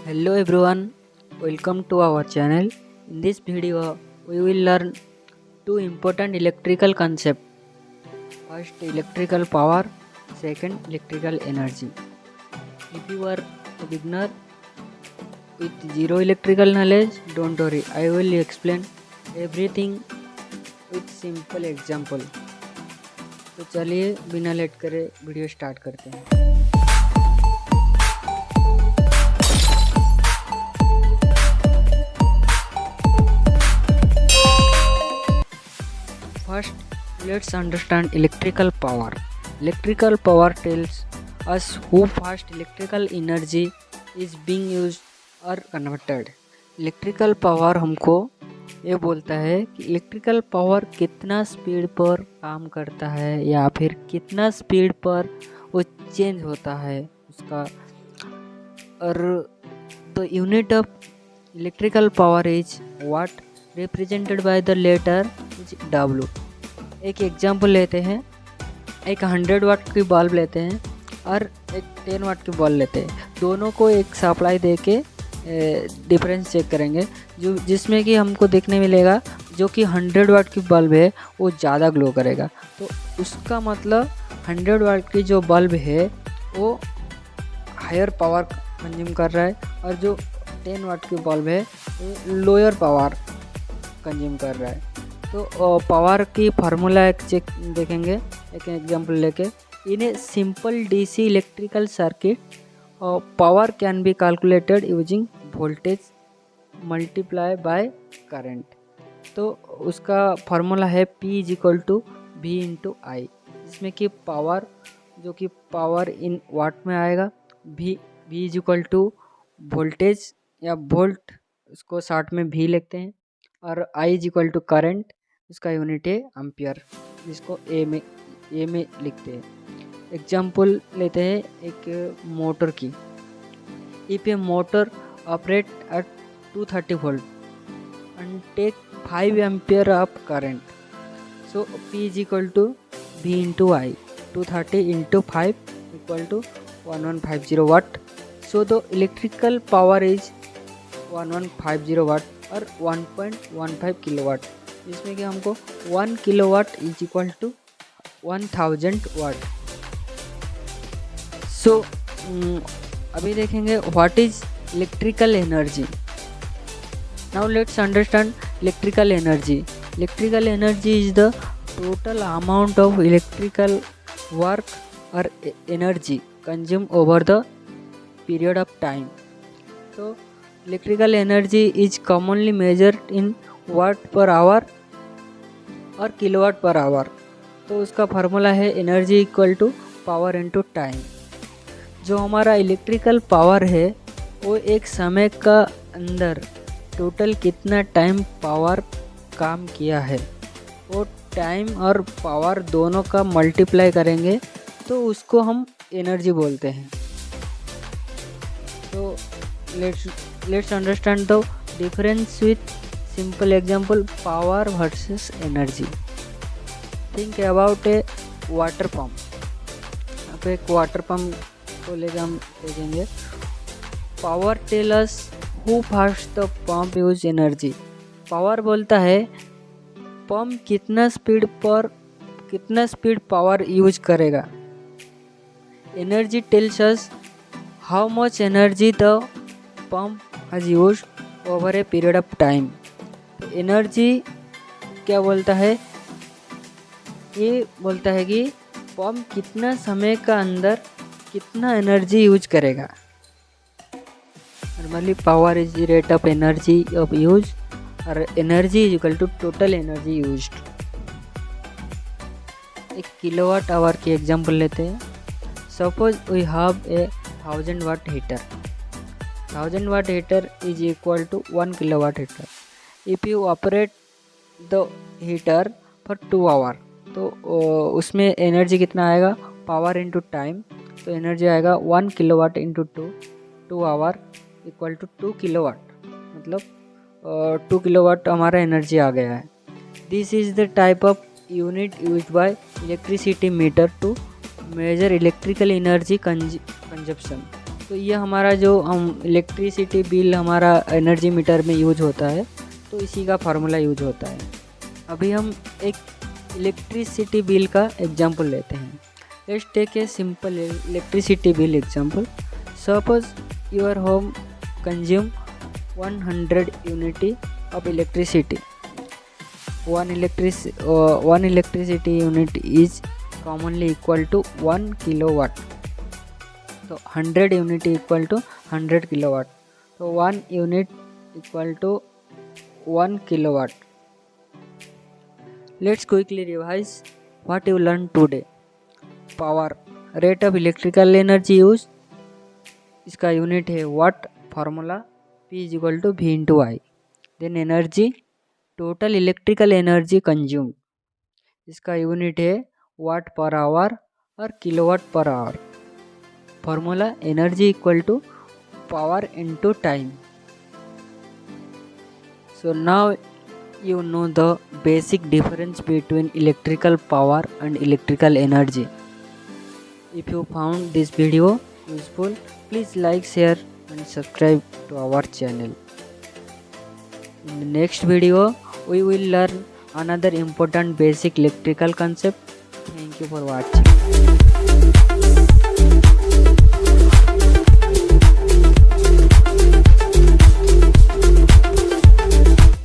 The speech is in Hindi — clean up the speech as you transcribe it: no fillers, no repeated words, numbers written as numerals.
Hello everyone, welcome to our channel. In this video, we will learn two important electrical concepts. First, electrical power, second, electrical energy. If you are a beginner with zero electrical knowledge, don't worry, I will explain everything with simple example. तो चलिए बिना लेट करे वीडियो स्टार्ट करते हैं। First, let's understand electrical power. Electrical power tells us how fast electrical energy is being used or converted. Electrical power हमको ये बोलता है कि इलेक्ट्रिकल पावर कितना स्पीड पर काम करता है या फिर कितना स्पीड पर वो चेंज होता है उसका। और the unit of electrical power is watt represented by the letter is W। एक एग्जांपल लेते हैं, एक 100 वाट की बल्ब लेते हैं और एक 10 वाट की बल्ब लेते हैं। दोनों को एक सप्लाई दे के डिफरेंस चेक करेंगे, जो जिसमें कि हमको देखने मिलेगा जो कि 100 वाट की बल्ब है वो ज़्यादा ग्लो करेगा। तो उसका मतलब 100 वाट की जो बल्ब है वो हायर पावर कंज्यूम कर रहा है और जो 10 वाट की बल्ब है वो लोअर पावर कंज्यूम कर रहा है। तो पावर की फार्मूला एक चेक देखेंगे, एक एग्जांपल लेके। In a simple DC electrical circuit power can be calculated using voltage multiply by current. तो उसका फार्मूला है P is equal to V into I, जिसमें कि पावर जो कि पावर इन वाट में आएगा, V is equal to voltage या वोल्ट, उसको शॉर्ट में V लिखते हैं, और I is equal to current, इसका यूनिट है एम्पियर, जिसको ए में लिखते हैं। एग्जाम्पल लेते हैं एक मोटर की। If a motor operate at 230 volt and take 5 ampere of current, so P is equal to V into I, 230 into 5 equal to 1150 watt. So the electrical power is 1150 watt और 1.15 किलोवाट, जिसमें कि हमको 1 kilowatt is equal to 1000 watt. So अभी देखेंगे what is electrical energy. Now let's understand electrical energy. Electrical energy is the total amount of electrical work और energy consume over the period of time. तो electrical energy is commonly measured in watt per hour और किलोवाट पर आवर। तो उसका फार्मूला है energy equal to power into time. जो हमारा इलेक्ट्रिकल पावर है वो एक समय का अंदर टोटल कितना टाइम पावर काम किया है, वो टाइम और पावर दोनों का मल्टीप्लाई करेंगे तो उसको हम एनर्जी बोलते हैं। तो let's understand the difference with simple example power versus energy. Think about a water pump. अब एक वाटर पंप को लेकर हम देखेंगे। Power tell us how fast the pump use energy. Power बोलता है पंप कितना स्पीड पावर यूज करेगा। Energy tells us how much energy the pump has used over a period of time. Energy क्या बोलता है, ये बोलता है कि पंप कितना समय का अंदर कितना एनर्जी यूज करेगा। Normally power is rate of energy of use और energy is equal to total energy used. एक किलोवाट आवर की एग्जांपल लेते हैं। Suppose we have a 1000 watt heater. 1000 watt heater is equal to 1 kilowatt heater. If you operate the heater for 2 hour, तो उसमें एनर्जी कितना आएगा, पावर इंटू टाइम। तो एनर्जी आएगा 1 kilowatt into 2 our equal to 2 kilowatt, मतलब 2 किलोवाट हमारा एनर्जी आ गया है। This is the type of unit used by electricity meter to measure electrical energy consumption. तो ये हमारा जो हम इलेक्ट्रिसिटी बिल हमारा एनर्जी मीटर में यूज होता है, तो इसी का फार्मूला यूज होता है। अभी हम एक इलेक्ट्रिसिटी बिल का एग्जांपल लेते हैं। Let's take a simple electricity bill example. Suppose your home consume 100 unit of electricity. One electricity unit is commonly equal to 1 kilowatt. So 100 unit equal to 100 kilowatt. So 1 unit equal to 1 kilowatt. Let's quickly revise what you learned today. Power, rate of electrical energy use, इसका यूनिट है watt, formula P is equal to V into I. Then energy, total electrical energy consume, इसका यूनिट है वाट पर आवर और kilowatt per hour. Formula energy equal to power into time. So now you know the basic difference between electrical power and electrical energy. If you found this video useful, please like, share and subscribe to our channel. In the next video, we will learn another important basic electrical concept. Thank you for watching.